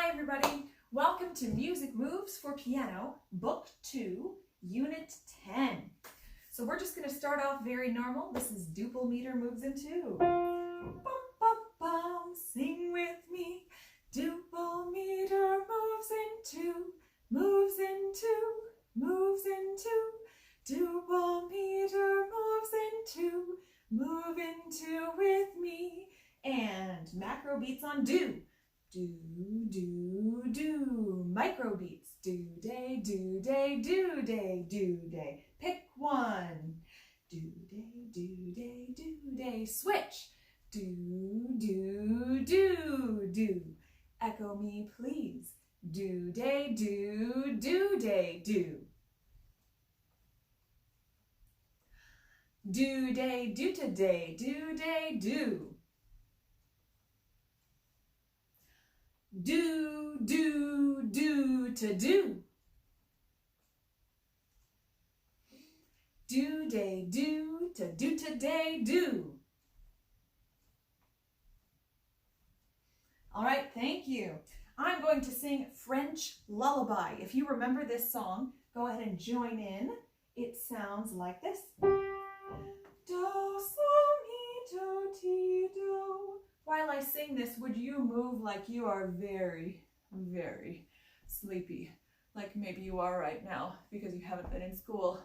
Hi everybody, welcome to Music Moves for Piano, Book 2, Unit 10. So we're just going to start off very normal. This is duple meter moves in 2. Bum, bum, bum, sing with me. Duple meter moves in 2, moves in 2, moves in 2. Duple meter moves in 2, move in 2 with me. And macro beats on do. Do, do, do. Micro beats. Do, day, do, day, do, day, do, day. Pick one. Do, day, do, day, do, day. Switch. Do, do, do, do. Echo me, please. Do, day, do, day, do. Do, day, do, today, do, day, do. Do, do, do, to do. Do, day, do, to do, today, do. All right, thank you. I'm going to sing French Lullaby. If you remember this song, go ahead and join in. It sounds like this. Do, sol, mi, do, ti, do. While I sing this, would you move like you are very, very sleepy? Like maybe you are right now because you haven't been in school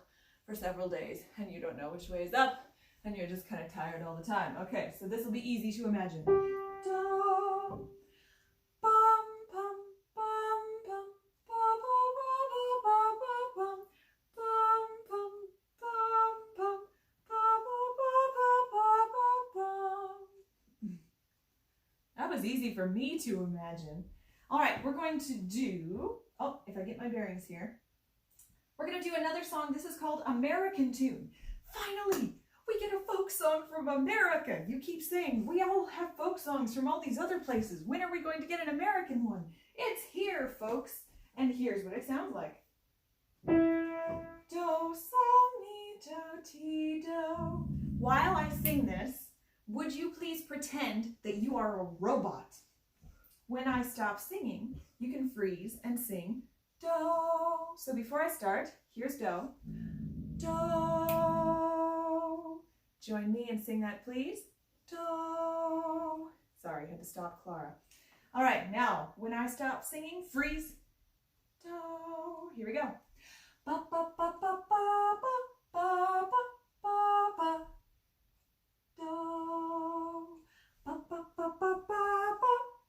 for several days and you don't know which way is up and you're just kind of tired all the time. Okay, so this will be easy to imagine. Do, bum, bum, bum, bum, ba, ba, ba, ba, ba, bum, bum, bum, bum, bum, ba, ba, ba, ba, ba, bum. That was easy for me to imagine. All right, we're going to do, oh, if I get my bearings here, we're going to do another song. This is called American Tune. Finally, we get a folk song from America. You keep saying, we all have folk songs from all these other places. When are we going to get an American one? It's here, folks. And here's what it sounds like. Do, sol, mi, do, ti, do. While I sing this, would you please pretend that you are a robot? When I stop singing, you can freeze and sing do. So before I start, here's do. Do. Join me and sing that, please. Do. Sorry, I had to stop Clara. All right, now, when I stop singing, freeze. Do. Here we go. Ba, ba, ba, ba, ba, ba, ba, ba, ba. Do, ba, ba, ba, ba, ba,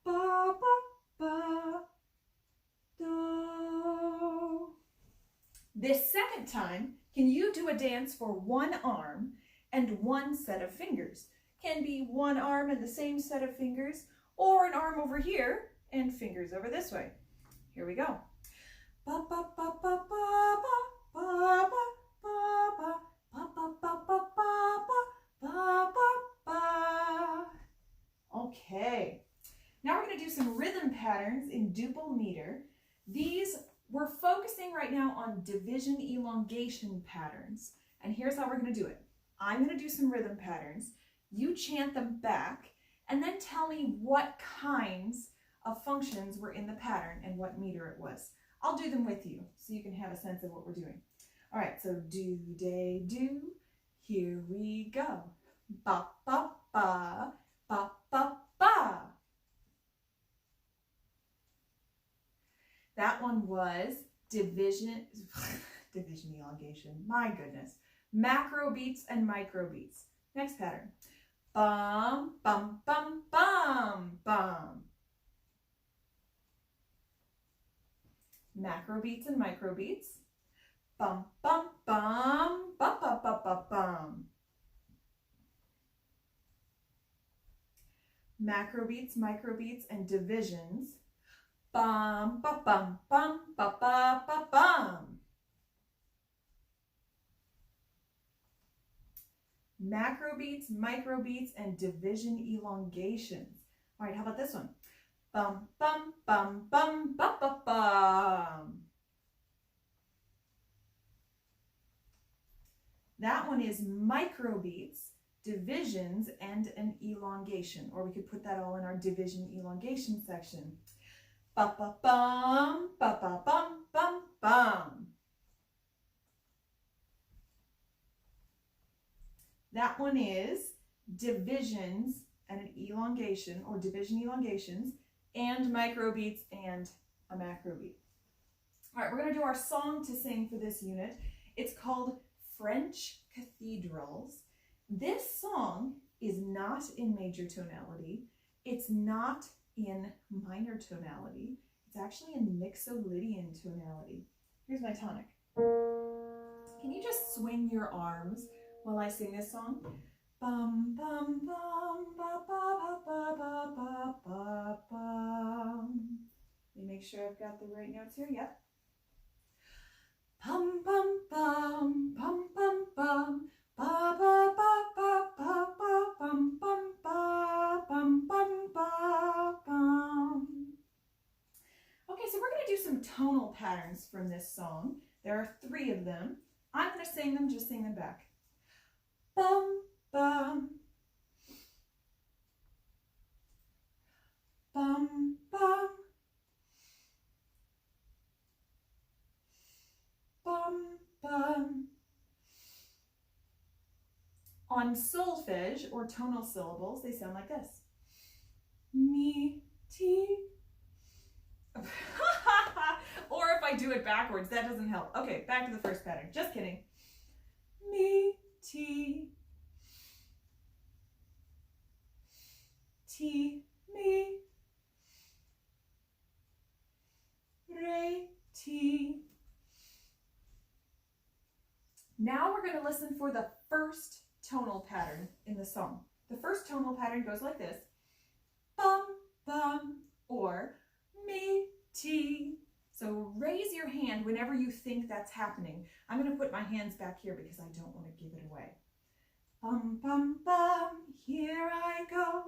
ba, ba, ba, do. This second time, can you do a dance for one arm and one set of fingers? Can be one arm and the same set of fingers, or an arm over here and fingers over this way. Here we go. Ba, ba, ba, ba, ba, ba, ba, ba, ba, ba, ba, ba, ba, ba, ba. Ba, ba, ba. Okay, now we're going to do some rhythm patterns in duple meter. We're focusing right now on division elongation patterns. And here's how we're going to do it. I'm going to do some rhythm patterns. You chant them back and then tell me what kinds of functions were in the pattern and what meter it was. I'll do them with you so you can have a sense of what we're doing. All right, so do, day, do. Here we go. Ba, ba, ba, ba, ba, ba. That one was division elongation. My goodness. Macro beats and micro beats. Next pattern. Bum, bum, bum, bum, bum. Macro beats and micro beats. Bum, bum, bum, ba, ba, ba, ba, bum. Macro beats, micro beats, and divisions. Bum, ba, bum, bum, ba, ba, ba, bum. Macro beats, micro beats, and division elongations. All right, how about this one? Bum, bum, bum, bum, ba, ba, bum. That one is micro beats, divisions, and an elongation, or we could put that all in our division elongation section. Ba ba bum, ba ba bum, bum, bum. That one is divisions and an elongation, or division elongations, and microbeats and a macrobeat. All right, we're going to do our song to sing for this unit. It's called French Cathedrals. This song is not in major tonality. It's not in minor tonality. It's actually in mixolydian tonality. Here's my tonic. Can you just swing your arms while I sing this song? Bum, bum, bum, ba, ba, ba, ba, ba, ba, bum. Let me make sure I've got the right notes here. Yep. Bum, bum, bum, bum, bum, bum, ba, ba, ba, ba, ba, ba, bum, bum, ba, bum, bum, ba, bum. Okay, so we're going to do some tonal patterns from this song. There are 3 of them. I'm going to sing them, just sing them back. Bum, bum. Bum, bum. Bum, bum. On solfege, or tonal syllables, they sound like this. Me, ti. Or if I do it backwards, that doesn't help. Okay, back to the first pattern. Just kidding. Mi, ti. Ti, mi. Re, ti. Now we're going to listen for the first tonal pattern in the song. The first tonal pattern goes like this. Bum, bum, or mi, ti. So raise your hand whenever you think that's happening. I'm going to put my hands back here because I don't want to give it away. Bum, bum, bum, here I go.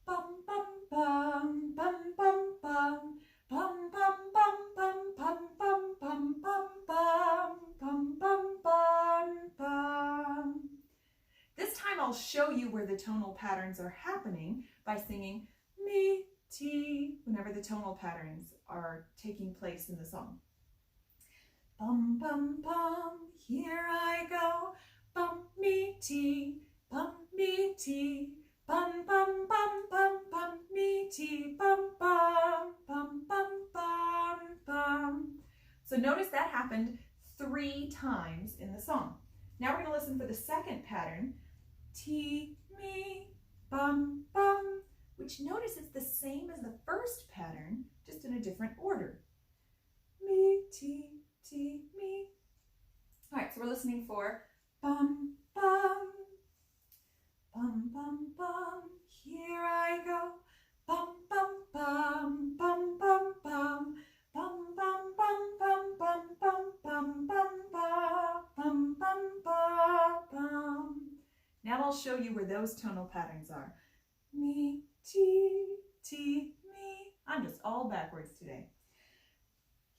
Bum, bum, bum, bum, bum, bum. Bum, bum, bum, bum, bum, bum, bum, bum, bum, bum, bum, bum, bum. This time I'll show you where the tonal patterns are happening by singing mi, ti, whenever the tonal patterns are taking place in the song. Bum, bum, bum, here I go. Bum, mi, ti, bum, mi, ti. Bum, bum, bum, bum, bum, mi, ti, bum, bum, bum, bum, bum, bum. So notice that happened 3 times in the song. Now we're going to listen for the second pattern. Ti, mi, bum, bum, which notice it's the same as the first pattern, just in a different order. Mi, ti, mi. All right, so we're listening for bum, bum. Bum, bum, bum, here I go. Bum, bum, bum, bum, bum, bum. Bum, bum, bum, bum, bum, bum, bum, bum, bum, bum, bum, bum. Now I'll show you where those tonal patterns are. Mi, ti, mi. I'm just all backwards today.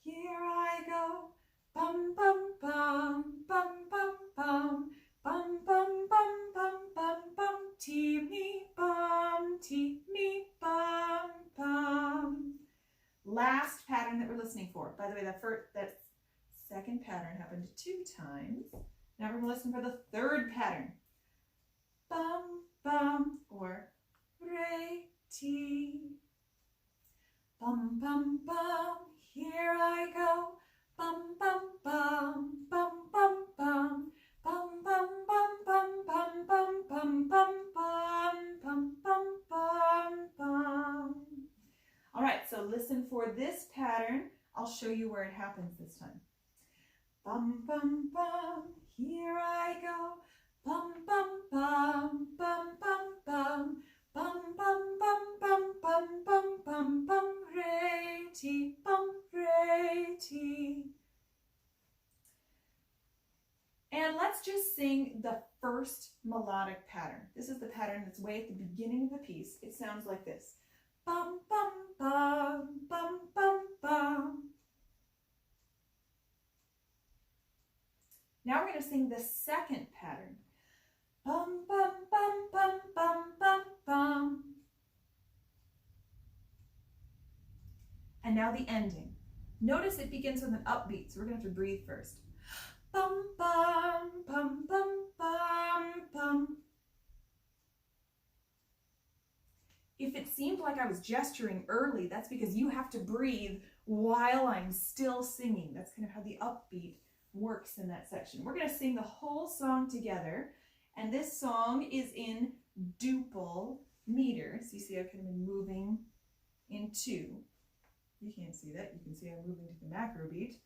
Here I go. Bum, bum, bum, bum, bum, bum. Bum, bum, bum, bum, bum, bum, ti, mi, bum, bum. Last pattern that we're listening for. By the way, that second pattern happened 2 times. Now we're going to listen for the third pattern. Bum, bum, or re, ti. Bum, bum, bum, here I go. Bum, bum, bum, bum, bum, bum. Bum, bum, bum, bum, bum, bum, bum, bum, bum, bum, bum, bum, bum. All right, so listen for this pattern. I'll show you where it happens this time. Bum, bum, bum, here I go. Bum, bum, bum, bum, bum, bum. Bum, bum, bum, bum, bum, bum, bum, bum, re, ti, bum, re, ti. And let's just sing the first melodic pattern. This is the pattern that's way at the beginning of the piece. It sounds like this. Bum, bum, bum, bum, bum, bum. Now we're going to sing the second pattern. Bum, bum, bum, bum, bum, bum, bum. And now the ending. Notice it begins with an upbeat, so we're going to have to breathe first. Bum, bum, bum, bum, bum, bum. If it seemed like I was gesturing early, that's because you have to breathe while I'm still singing. That's kind of how the upbeat works in that section. We're going to sing the whole song together, and this song is in duple meter. So you see I've kind of been moving in two. You can't see that. You can see I'm moving to the macro beat,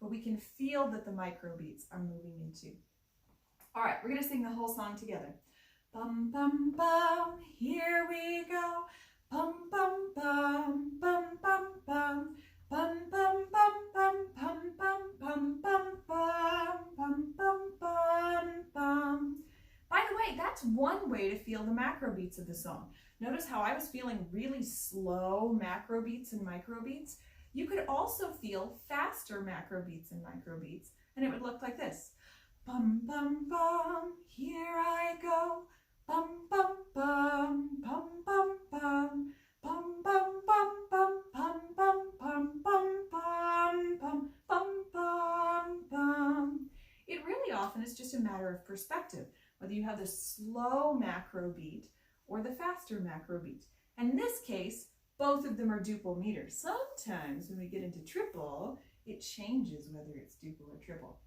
but we can feel that the micro beats are moving in two. All right, we're going to sing the whole song together. Bum, bum, bum, here we go. Bum, bum, bum, bum, bum, bum. Bum, bum, bum, bum, bum, bum, bum, bum, bum, bum, bum, bum. By the way, that's one way to feel the macro beats of the song. Notice how I was feeling really slow macro beats and micro beats. You could also feel faster macro beats and micro beats, and it would look like this. Bum, bum, bum, here I go. Bum, bum, bum, bum, bum, bum. Bum, bum, bum, bum, bum, bum, bum, bum, bum, bum, bum, bum, bum. It really often is just a matter of perspective, whether you have the slow macro beat or the faster macro beat. And in this case, both of them are duple meters. Sometimes when we get into triple, it changes whether it's duple or triple.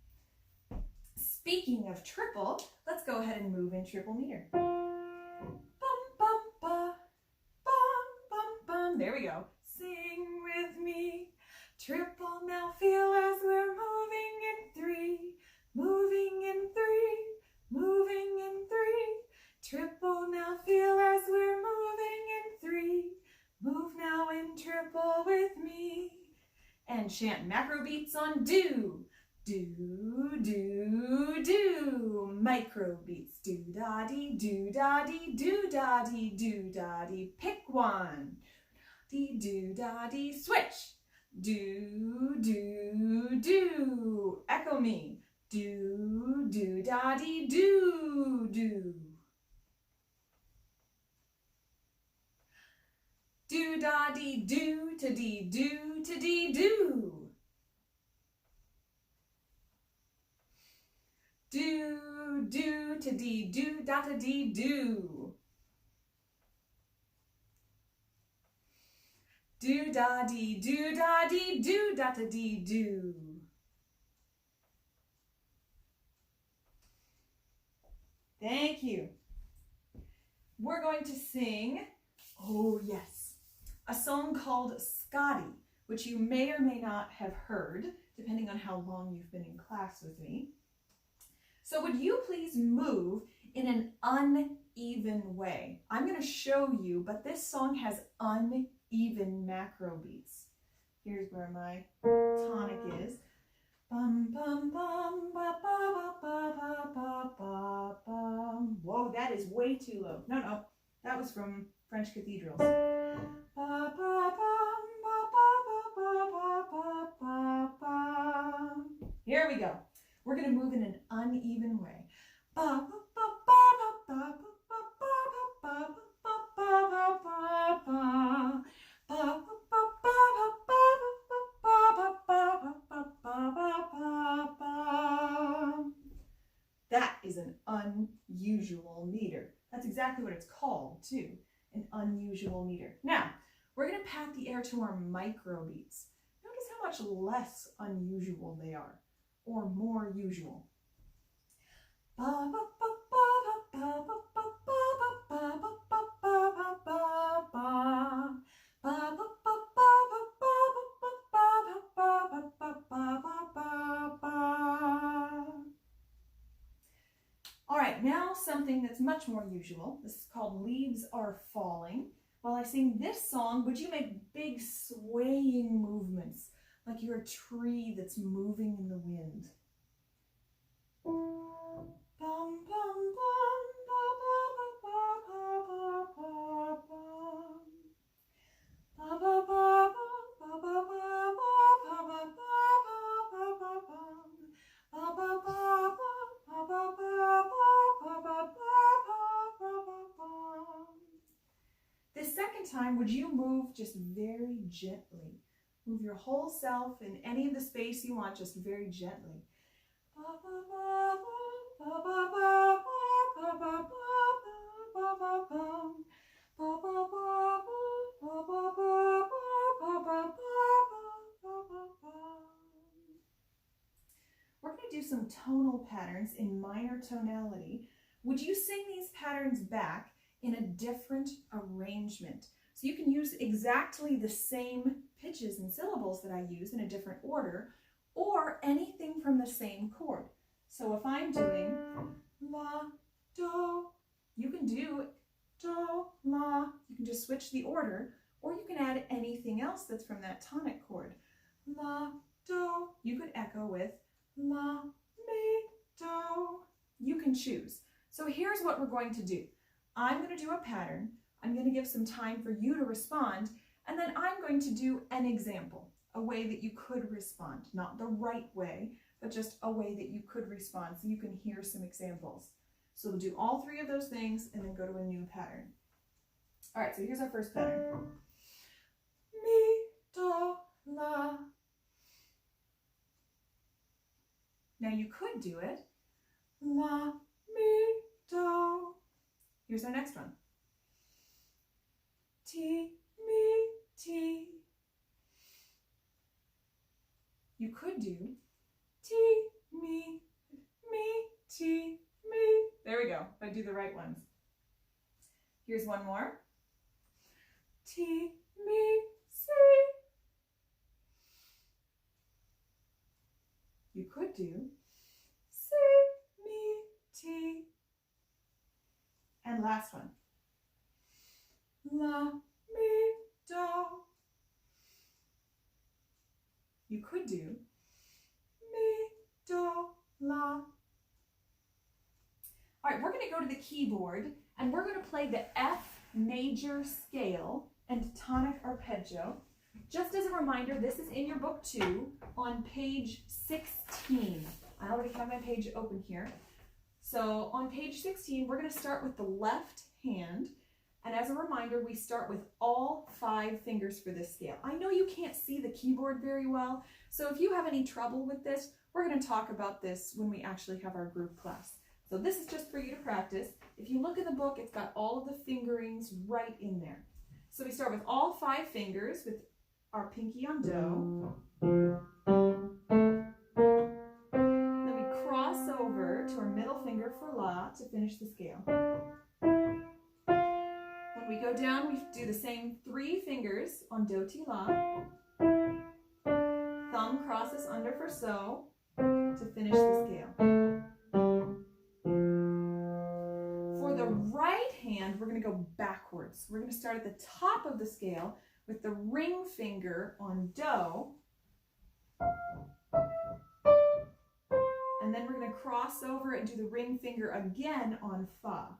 Speaking of triple, let's go ahead and move in triple meter. Bum, bum, ba, bum, bum, bum. There we go. Sing with me. Triple now feel as we're moving in three. Moving in three. Moving in three. Triple now feel as we're moving in three. Move now in triple with me. And chant macro beats on do. Do, do, do. Micro beats. Do-da-dee, do-da-dee, do-da-dee, do-da-dee. Pick one. Dee, do-da-dee, switch. Do, do, do. Echo me. Do, do-da-dee, do, do. Do-da-dee, do, to dee, do, to dee, do. Do, do, to dee, do, da, to dee, do. Do, da, dee, do, da, dee, do, da, to dee, do. Thank you. We're going to sing, oh yes, a song called Scottie, which you may or may not have heard, depending on how long you've been in class with me. So would you please move in an uneven way? I'm going to show you, but this song has uneven macro beats. Here's where my tonic is. Bum, bum, bum, ba, ba, ba, ba, ba, ba, bum. Whoa, that is way too low. No, that was from French Cathedrals. Ba, ba, bum, ba, ba, ba, ba, ba, ba, ba. Here we go. We're going to move in an uneven way. Ba, ba, ba, ba, ba, ba, ba, ba, ba, ba, ba, ba. That is an unusual meter. That's exactly what it's called, too, an unusual meter. Now, we're going to pat the air to our micro beats. Notice how much less unusual they are, or more usual. All right, now something that's much more usual. This is called Leaves Are Falling. While I sing this song, would you make big swaying movements like you're a tree that's moving in the wind? Bum, bum, bum, ba, ba, ba, ba, ba, ba, ba, ba, ba, ba, ba, ba, this second time, would you move just very gently, Move your whole self in any of the space you want, just very gently. We're going to do some tonal patterns in minor tonality. Would you sing these patterns back in a different arrangement? So you can use exactly the same pitches and syllables that I use in a different order, or anything from the same chord. So if I'm doing la, do, you can do do, la. You can just switch the order, or you can add anything else that's from that tonic chord. La, do, you could echo with la, mi, do. You can choose. So here's what we're going to do. I'm going to do a pattern. I'm going to give some time for you to respond, and then I'm going to do an example, a way that you could respond. Not the right way, but just a way that you could respond so you can hear some examples. So we'll do all three of those things and then go to a new pattern. All right, so here's our first pattern. Mi, do, la. Now you could do it. La, mi, do. Here's our next one. Ti, mi, ti. You could do ti, mi, ti, mi. There we go, if I do the right ones. Here's one more. Ti, mi, si. You could do si, mi, ti. And last one. La, mi, do. You could do mi, do, la. All right, we're going to go to the keyboard and we're going to play the F major scale and tonic arpeggio. Just as a reminder, this is in your book too, on page 16. I already have my page open here. So on page 16, we're going to start with the left hand. And as a reminder, we start with all 5 fingers for this scale. I know you can't see the keyboard very well, so if you have any trouble with this, we're going to talk about this when we actually have our group class. So this is just for you to practice. If you look in the book, it's got all of the fingerings right in there. So we start with all 5 fingers with our pinky on do. Then we cross over to our middle finger for la to finish the scale. When we go down, we do the same 3 fingers on do, ti, la. Thumb crosses under for so to finish the scale. For the right hand, we're going to go backwards. We're going to start at the top of the scale with the ring finger on do. And then we're going to cross over and do the ring finger again on fa.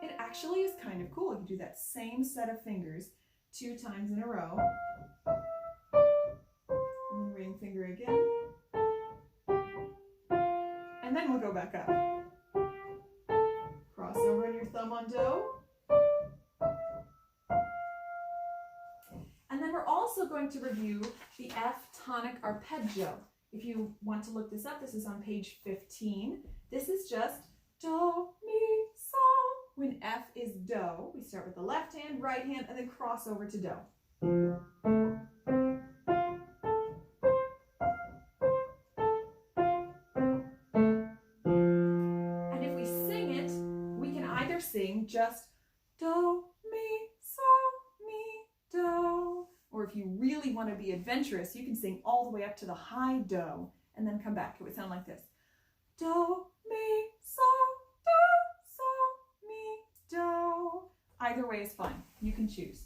It actually is kind of cool. You do that same set of fingers 2 times in a row. And then ring finger again. And then we'll go back up. Cross over on your thumb on do. And then we're also going to review the F tonic arpeggio. If you want to look this up, this is on page 15. This is just do, mi, so. When F is do, we start with the left hand, right hand, and then cross over to do. And if we sing it, we can either sing just do, mi, so, mi, do. Or if you really want to be adventurous, you can sing all the way up to the high do and then come back. It would sound like this. Do, mi, so, do. Either way is fine. You can choose.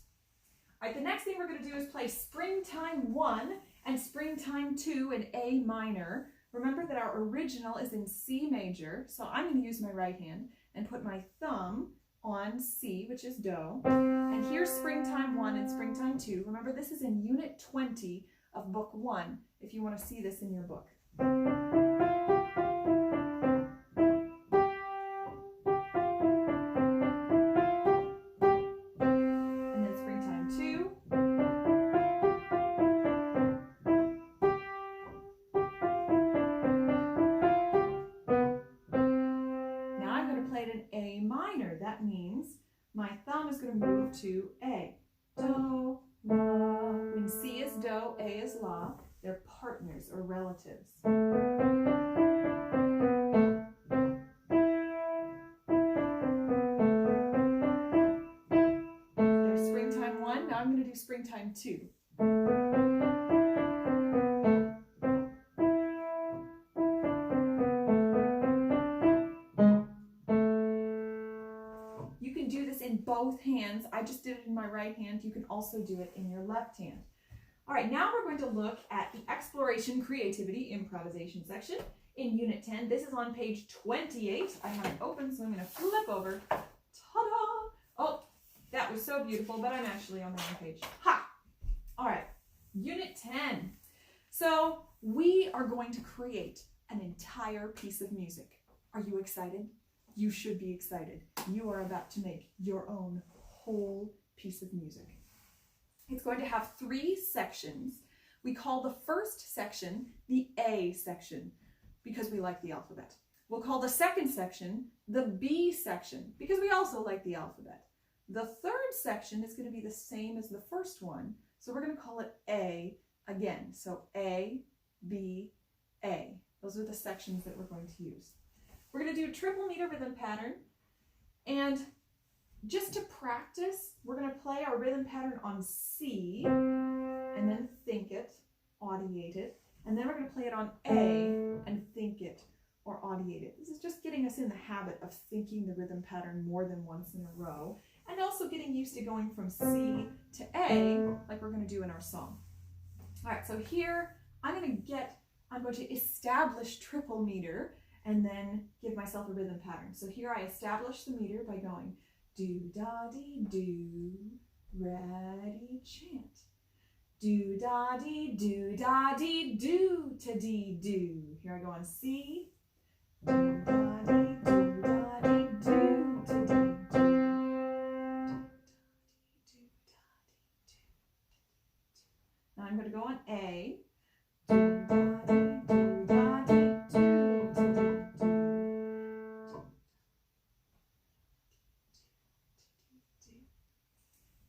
All right, the next thing we're going to do is play Springtime 1 and Springtime 2 in A minor. Remember that our original is in C major, so I'm going to use my right hand and put my thumb on C, which is do. And here's Springtime 1 and Springtime 2. Remember, this is in Unit 20 of Book 1, if you want to see this in your book. And then Springtime 2. my thumb is going to move to A. Do, la. When C is do, A is la. They're partners or relatives. There's springtime 1. Now I'm going to do springtime 2. You can do this in both hands. I just did it in my right hand. You can also do it in your left hand. All right, now we're going to look at the exploration, creativity, improvisation section in Unit 10. This is on page 28. I have it open, so I'm going to flip over. Ta-da! Oh, that was so beautiful, but I'm actually on the wrong page. Ha! All right, Unit 10. So we are going to create an entire piece of music. Are you excited? You should be excited. You are about to make your own whole piece of music. It's going to have 3 sections. We call the first section the A section because we like the alphabet. We'll call the second section the B section because we also like the alphabet. The third section is going to be the same as the first one, so we're going to call it A again. So A, B, A. Those are the sections that we're going to use. We're going to do a triple meter rhythm pattern, and just to practice, we're going to play our rhythm pattern on C, and then think it, audiate it, and then we're going to play it on A, and think it, or audiate it. This is just getting us in the habit of thinking the rhythm pattern more than once in a row, and also getting used to going from C to A, like we're going to do in our song. All right, so here, I'm going to establish triple meter, and then give myself a rhythm pattern. So here I establish the meter by going do-da-dee-do, ready, chant. Do-da-dee-do-da-dee-do, to-dee-do. Here I go on C. Do-da-dee-do-da-dee-do, to-dee-do. Now I'm going to go on A.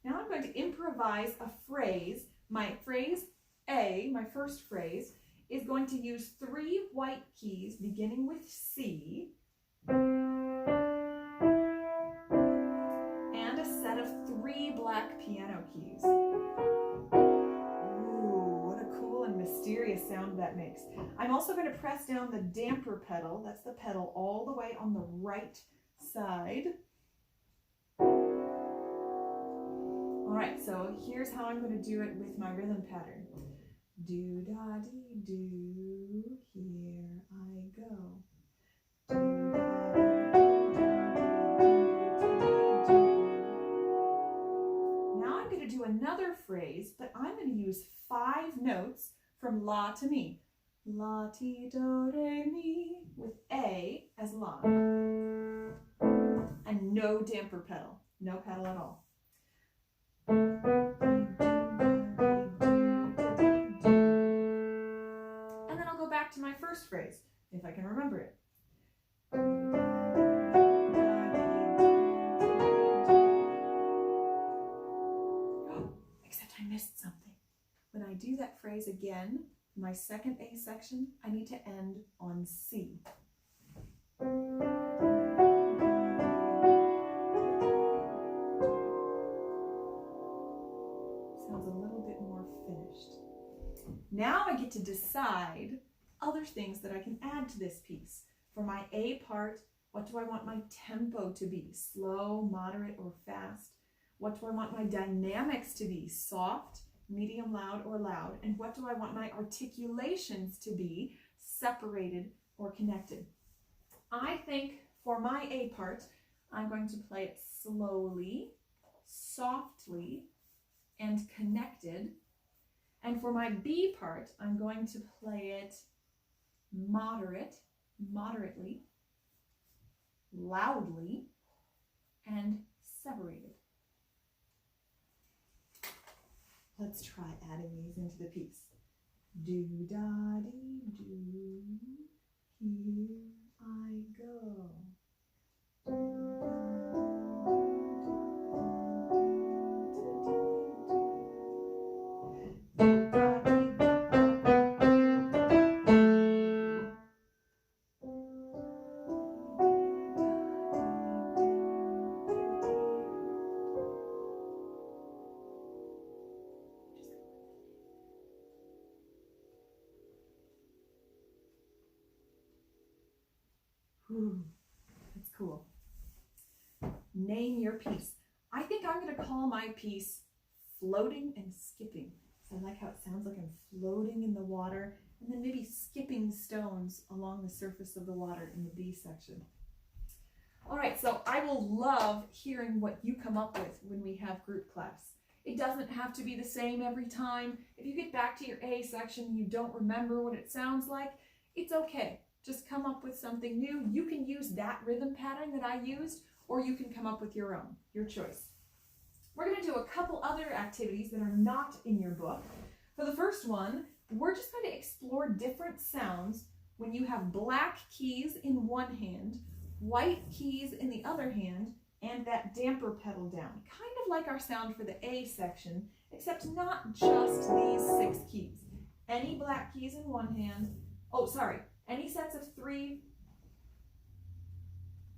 Now I'm going to improvise a phrase. My phrase A, my first phrase, is going to use 3 white keys beginning with C and a set of 3 black piano keys. Ooh, what a cool and mysterious sound that makes. I'm also going to press down the damper pedal. That's the pedal all the way on the right side. All right, so here's how I'm going to do it with my rhythm pattern. Do-da-dee-do, here I go. Now I'm going to do another phrase, but I'm going to use 5 notes from la to mi. La, ti, do, re, mi, with A as la. And no damper pedal, no pedal at all. And then I'll go back to my first phrase, if I can remember it. Except I missed something. When I do that phrase again, my second A section, I need to end on C. Sounds a little bit more finished. Now I get to decide other things that I can add to this piece. For my A part, what do I want my tempo to be? Slow, moderate, or fast? What do I want my dynamics to be? Soft, medium, loud, or loud? And what do I want my articulations to be? Separated or connected? I think for my A part, I'm going to play it slowly, softly, and connected. And for my B part, I'm going to play it moderately, loudly, and separated. Let's try adding these into the piece. Do-da-dee-do, here I go. Ooh, that's cool. Name your piece. I think I'm going to call my piece Floating and Skipping. So I like how it sounds like I'm floating in the water and then maybe skipping stones along the surface of the water in the B section. All right, so I will love hearing what you come up with when we have group class. It doesn't have to be the same every time. If you get back to your A section and you don't remember what it sounds like, it's okay. Just come up with something new. You can use that rhythm pattern that I used, or you can come up with your own, your choice. We're going to do a couple other activities that are not in your book. For the first one, we're just going to explore different sounds when you have black keys in one hand, white keys in the other hand, and that damper pedal down. Kind of like our sound for the A section, except not just these 6 keys. Any black keys in one hand, any sets of 3.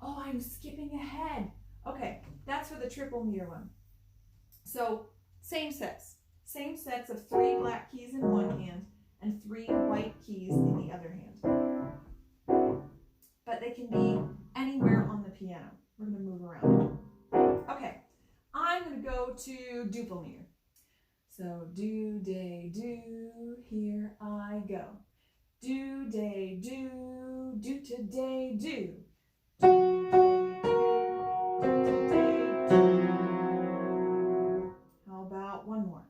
Oh, I'm skipping ahead. Okay, that's for the triple meter one. So same sets of 3 black keys in one hand and 3 white keys in the other hand. But they can be anywhere on the piano. We're going to move around. Okay, I'm going to go to duple meter. So do, day, do, here I go. Do, day, do today, do. Do, day, do. How about one more?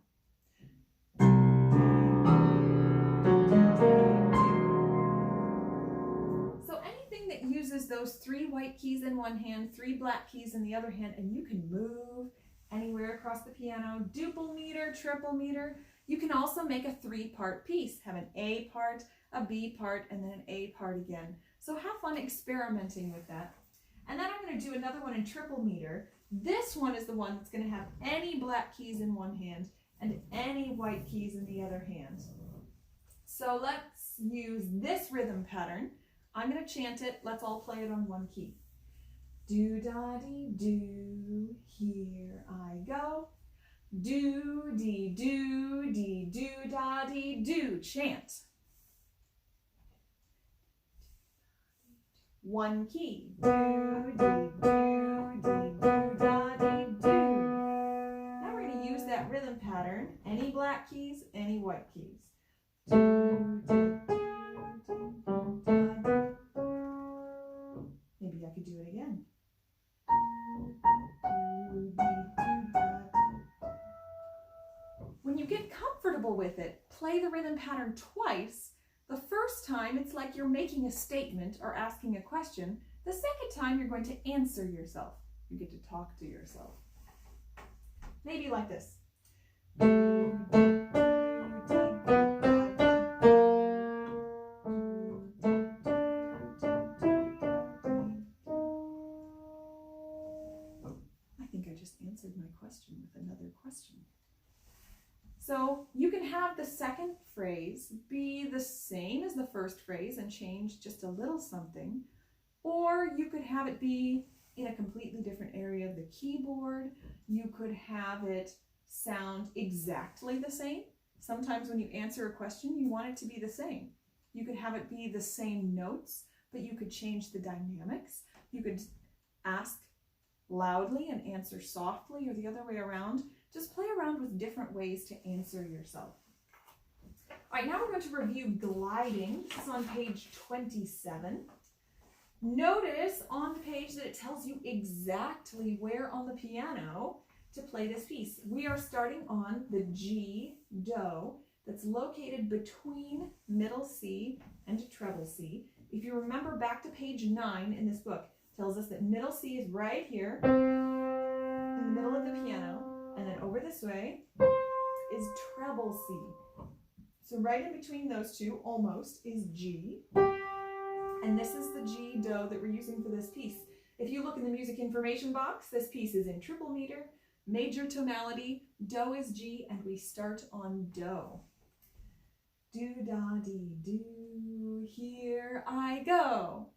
So anything that uses those 3 white keys in one hand, 3 black keys in the other hand, and you can move anywhere across the piano, duple meter, triple meter. You can also make a 3-part piece, have an A part, a B part, and then an A part again. So have fun experimenting with that. And then I'm going to do another one in triple meter. This one is the one that's going to have any black keys in one hand and any white keys in the other hand. So let's use this rhythm pattern. I'm going to chant it. Let's all play it on one key. Do-da-dee-do, here I go. Do-dee-do-dee-do-da-dee-do. Chant. One key. Do-dee-do-dee-do-da-dee-do. Now we're going to use that rhythm pattern. Any black keys, any white keys. Maybe I could do it again. When you get comfortable with it, play the rhythm pattern twice. The first time, it's like you're making a statement or asking a question. The second time, you're going to answer yourself. You get to talk to yourself. Maybe like this. I think I just answered my question with another question. So you can have the second phrase be the same as the first phrase and change just a little something, or you could have it be in a completely different area of the keyboard. You could have it sound exactly the same. Sometimes when you answer a question, you want it to be the same. You could have it be the same notes, but you could change the dynamics. You could ask loudly and answer softly, or the other way around. Just play around with different ways to answer yourself. All right, now we're going to review gliding. This is on page 27. Notice on the page that it tells you exactly where on the piano to play this piece. We are starting on the G, Do, that's located between middle C and treble C. If you remember back to page 9 in this book, it tells us that middle C is right here in the middle of the piano. And then over this way is treble C. So right in between those two, almost, is G. And this is the G, Do that we're using for this piece. If you look in the music information box, this piece is in triple meter, major tonality, Do is G, and we start on Do. Do-da-dee-do, here I go.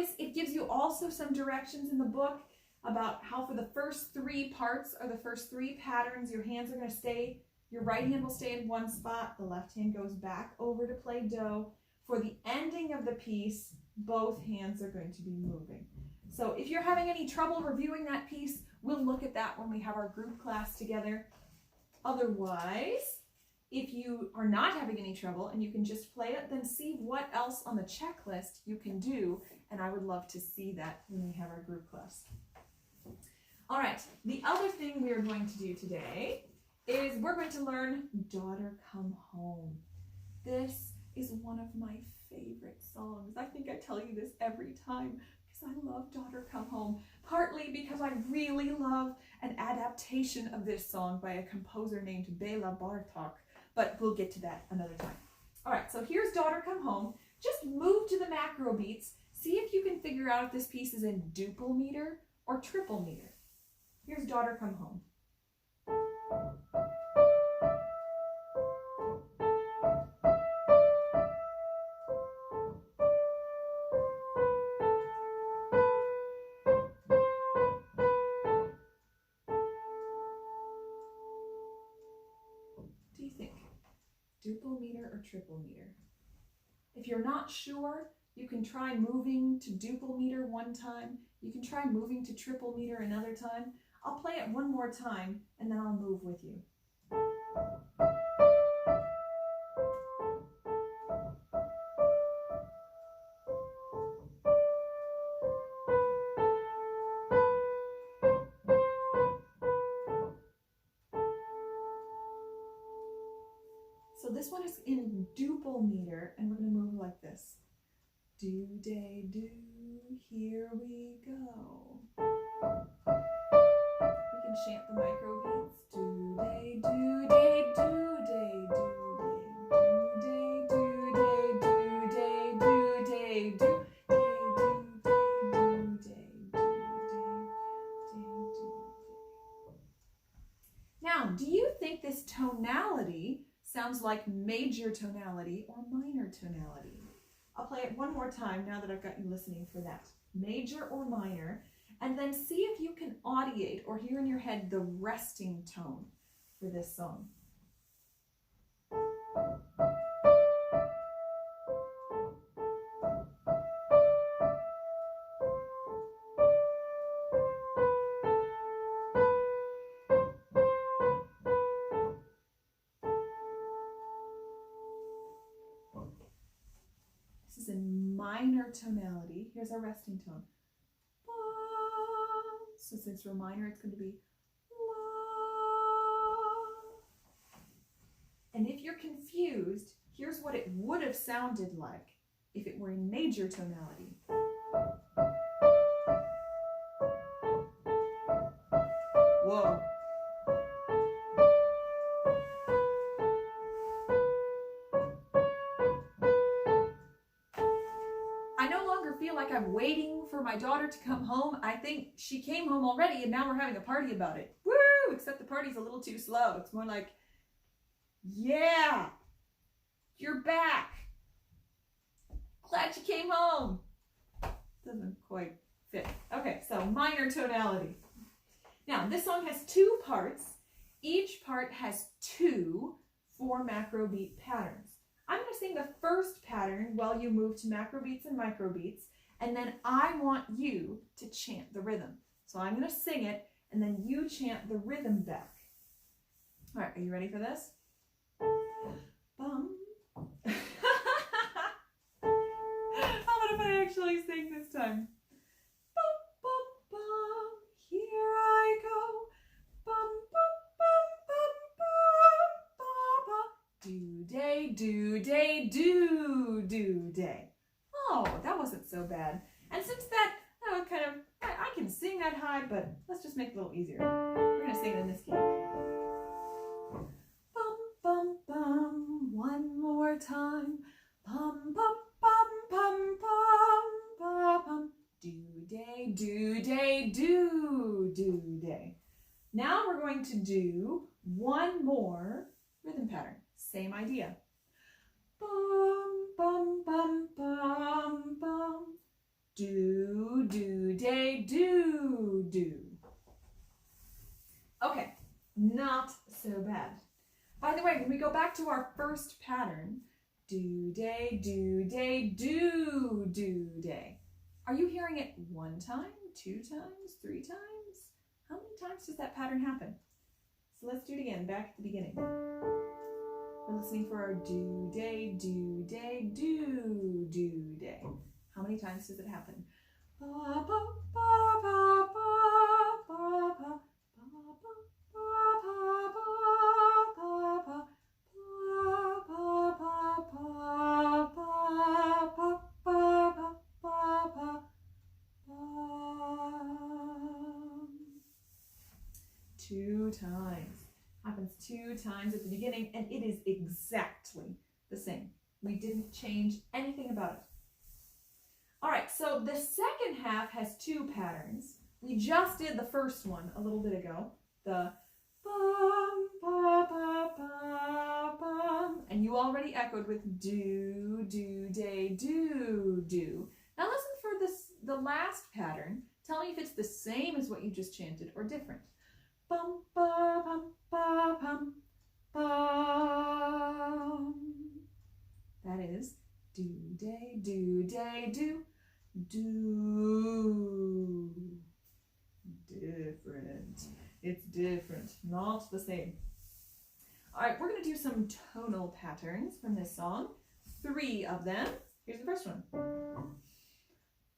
notice it gives you also some directions in the book about how for the first 3 parts or the first 3 patterns, your hands are going to stay, your right hand will stay in one spot, the left hand goes back over to play do. For the ending of the piece, both hands are going to be moving. So if you're having any trouble reviewing that piece, we'll look at that when we have our group class together. Otherwise, if you are not having any trouble and you can just play it, then see what else on the checklist you can do, and I would love to see that when we have our group class. All right, the other thing we are going to do today is we're going to learn Daughter Come Home. This is one of my favorite songs. I think I tell you this every time because I love Daughter Come Home, partly because I really love an adaptation of this song by a composer named Bela Bartok, but we'll get to that another time. All right, so here's Daughter Come Home. Just move to the macro beats. See if you can figure out if this piece is in duple meter or triple meter. Here's Daughter Come Home. Do you think duple meter or triple meter? If you're not sure, you can try moving to duple meter one time. You can try moving to triple meter another time. I'll play it one more time and then I'll move with you. So this one is in duple meter, and we're going to move like this. Do, day, do, here we go. We can chant the micro beats. Do, day, do, day, do, day, do, day, do, day, do, day, do, day, do, day, do, day, do, day, do, day, do, day. Now, do you think this tonality sounds like major tonality or minor tonality? I'll play it one more time now that I've got you listening for that. Major or minor, and then see if you can audiate or hear in your head the resting tone for this song. This is in minor tonality. Here's our resting tone. So since we're minor, it's going to be la. And if you're confused, here's what it would have sounded like if it were in major tonality. Whoa. Feel like I'm waiting for my daughter to come home. I think she came home already and now we're having a party about it. Woo! Except the party's a little too slow. It's more like, yeah, you're back. Glad you came home. Doesn't quite fit. Okay, so minor tonality. Now, this song has 2 parts. Each part has 2 4 macro beat patterns. I'm going to sing the first pattern while you move to macro beats and micro beats, and then I want you to chant the rhythm. So I'm going to sing it, and then you chant the rhythm back. All right, are you ready for this? Bum. How about if I actually sing this time? Bum, bum, bum, here I go. Bum, bum, bum, bum, bum, ba, ba. Do, day, do, day, do, day. Oh, that wasn't so bad. And since that was kind of, I can sing that high, but let's just make it a little easier. We're going to sing it in this key. Bum, bum, bum, one more time. Bum, bum, bum, bum, bum, bum, bum. Do, day, do, day, do, day. Now we're going to do one more rhythm pattern. Same idea. Bum, bum, bum, bum, bum. Do, do, day, do, do. Okay, not so bad. By the way, when we go back to our first pattern, do, day, do, day, do, do, day. Are you hearing it one time, 2 times, 3 times? How many times does that pattern happen? So let's do it again, back at the beginning. We're listening for our do, day, do, day, do, do, day. How many times does it happen? Ba, ba, ba, ba, ba, ba, ba. Two times. Happens 2 times at the beginning, and it is exactly the same. We didn't change anything about it. All right, so the second half has 2 patterns. We just did the first one a little bit ago, the bum, ba, ba, ba, bum, and you already echoed with do, do, day, do, do. Now listen for the last pattern. Tell me if it's the same as what you just chanted or different. Bum, ba, bum, ba, bum, bum. That is do, day, do, day, do, do. Different. It's different, not the same. All right, we're going to do some tonal patterns from this song. 3 of them. Here's the first one. Bum,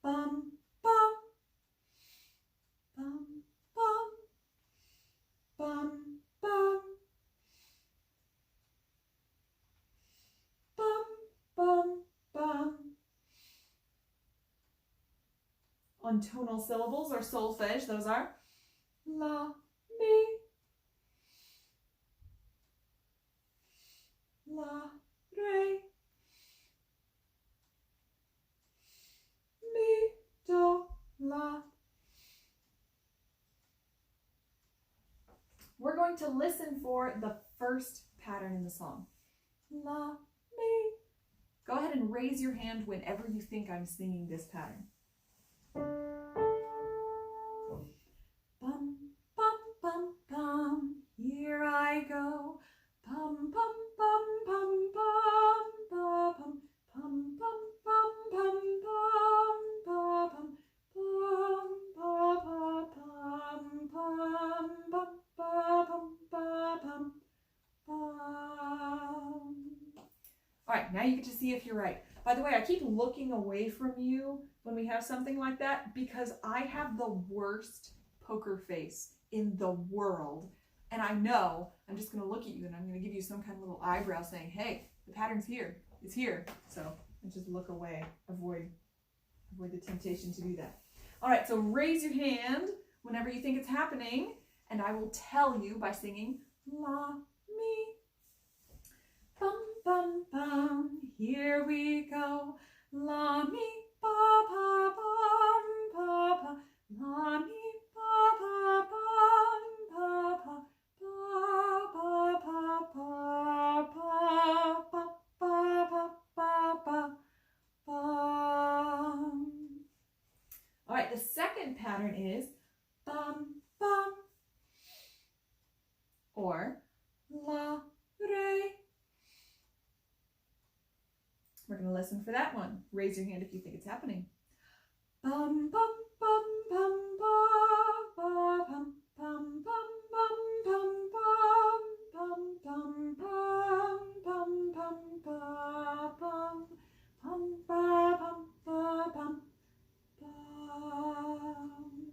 bum, bum, bum, bum, bum, bum, bum, bum. On tonal syllables or solfege, those are la, mi, la, re, mi, do, la. We're going to listen for the first pattern in the song. La, mi. Go ahead and raise your hand whenever you think I'm singing this pattern. Bum, bum, bum, bum, here I go. Bum, bum, bum, bum, bum, bum, bum, bum, bum, bum, bum, bum, bum, bum, bum, bum, bum. All right, now you get to see if you're right. By the way, I keep looking away from you when we have something like that because I have the worst poker face in the world. And I know I'm just going to look at you and I'm going to give you some kind of little eyebrow saying, hey, the pattern's here. It's here. So I just look away, avoid the temptation to do that. All right, so raise your hand whenever you think it's happening, and I will tell you by singing la, mi. Bum, bum, bum, here we go. La, mi, ba, ba, bum, ba, ba. La, mi, ba, ba, bum, ba, ba. Ba, ba, ba, ba, ba, ba, ba, ba, ba, bum. All right, the second pattern is bum, bum, or la, re. We're going to listen for that one. Raise your hand if you think it's happening. Bum, bum, bum, bum, ba, ba, bum, bum, bum, bum, bum, bum, bum, bum, bum, bum, ba, bum, bum, ba, bum, ba, bum, bum.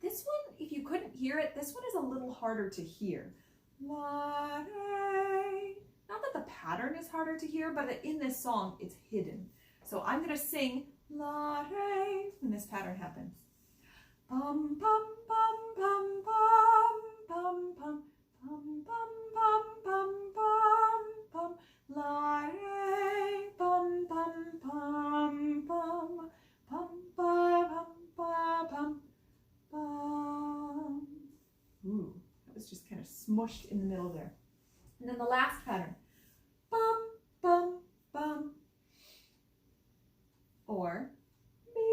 This one, if you couldn't hear it, this one is a little harder to hear. La, re. Not that the pattern is harder to hear, but in this song, it's hidden. So I'm going to sing la, re when this pattern happens. Bum, bum, bum, bum, bum, bum, bum, bum, bum, bum, bum, bum, bum, la, re, bum, bum, bum, bum, bum, ba, bum, ba, bum, bum. Ooh, that was just kind of smushed in the middle there. And then the last pattern. Bum, bum, bum. Or mi,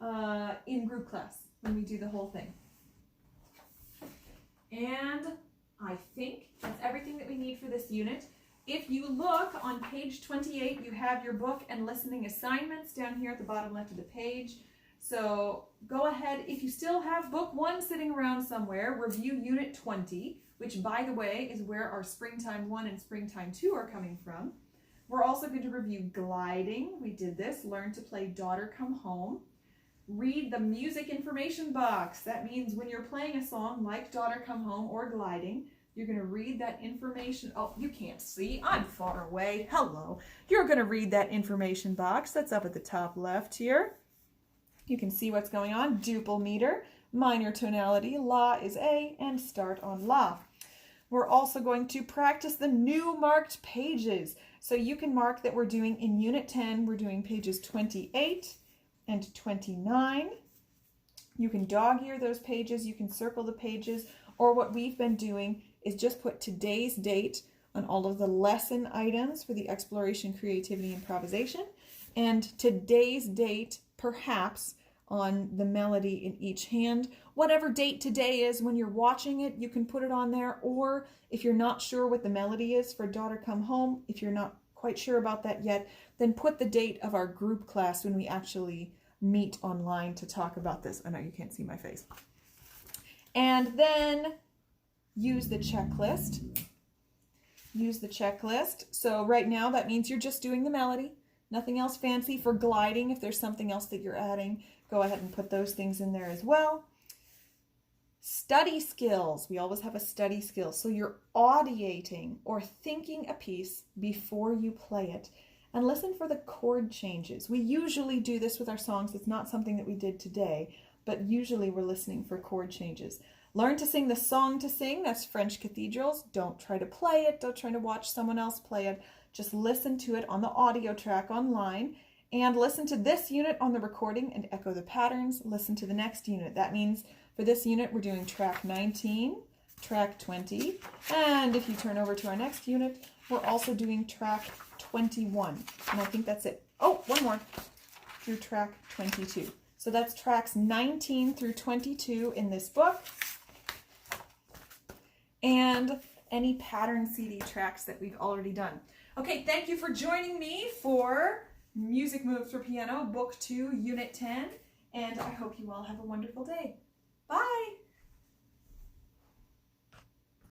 that in group class when we do the whole thing. And I think that's everything that we need for this unit. If you look on page 28, you have your book and listening assignments down here at the bottom left of the page. So go ahead, if you still have book 1 sitting around somewhere, review unit 20, which by the way is where our springtime 1 and springtime 2 are coming from. We're also going to review gliding. We did this. Learn to play Daughter Come Home. Read the music information box. That means when you're playing a song like Daughter Come Home or gliding, you're going to read that information. Oh, you can't see. I'm far away. Hello. You're going to read that information box that's up at the top left here. You can see what's going on. Duple meter, minor tonality, la is A, and start on la. We're also going to practice the new marked pages. So you can mark that we're doing in Unit 10, we're doing pages 28 and 29. You can dog-ear those pages, you can circle the pages, or what we've been doing is just put today's date on all of the lesson items for the exploration, creativity, improvisation, and today's date perhaps on the melody in each hand. Whatever date today is when you're watching it, you can put it on there, or if you're not sure what the melody is for Daughter Come Home, if you're not quite sure about that yet, then put the date of our group class when we actually meet online to talk about this. I know you can't see my face. And then use the checklist. Use the checklist. So right now that means you're just doing the melody. Nothing else fancy. For gliding, if there's something else that you're adding, go ahead and put those things in there as well. Study skills. We always have a study skill. So you're audiating or thinking a piece before you play it. And listen for the chord changes. We usually do this with our songs. It's not something that we did today, but usually we're listening for chord changes. Learn to sing the song to sing. That's French Cathedrals. Don't try to play it. Don't try to watch someone else play it. Just listen to it on the audio track online and listen to this unit on the recording and echo the patterns. Listen to the next unit. That means for this unit, we're doing track 19, track 20, and if you turn over to our next unit, we're also doing track 21. And I think that's it. Oh, one more through track 22. So that's tracks 19 through 22 in this book. And any pattern CD tracks that we've already done. Okay, thank you for joining me for Music Moves for Piano, Book 2, Unit 10, and I hope you all have a wonderful day. Bye!